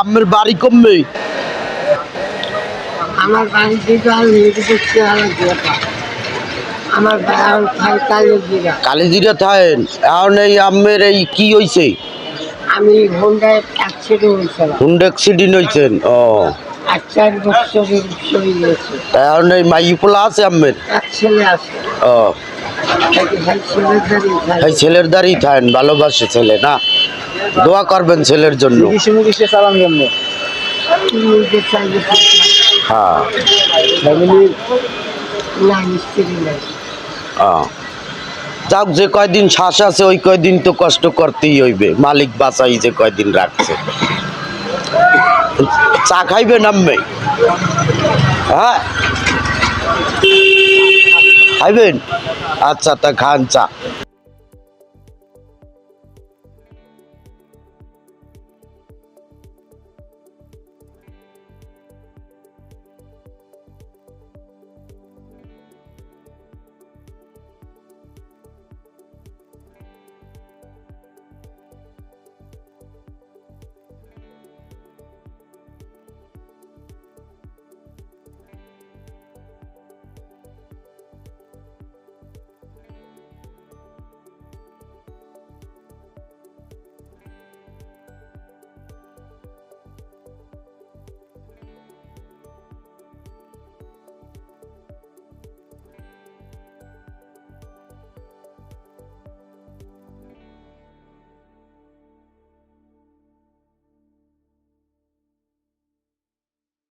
আমের বাড়ি কমবে আমার বাড়ি থেকে আমার কালিজিরা থাকেন এখন এই আমের এই কি হয়েছে আমি হোন্ডায় অ্যাক্সিডেন্ট হয়েছিলাম। হুন্ডা অ্যাক্সিডেন্ট হয়েছেন ও আর 4 বছরের বিষয় গিয়েছে। এখন এই মাইপোলা আছে আমের এক ছেলে আছে, ও ছেলের দাঁড়িয়ে এই ছেলের দাঁড়িয়ে থাকেন ভালোবাসে ছেলে না দোয়া করবেন ছেলের জন্য চালান কেমনে হ্যাঁ না মিস্ত্রি নাই। যাক যে কয়দিন শ্বাস আছে ওই কয়দিন তো কষ্ট করতেই হইবে মালিক বাঁচাই যে কয়দিন রাখছে চা খাইবে নামবে হ্যাঁ খাইবেন আচ্ছা তা খান চা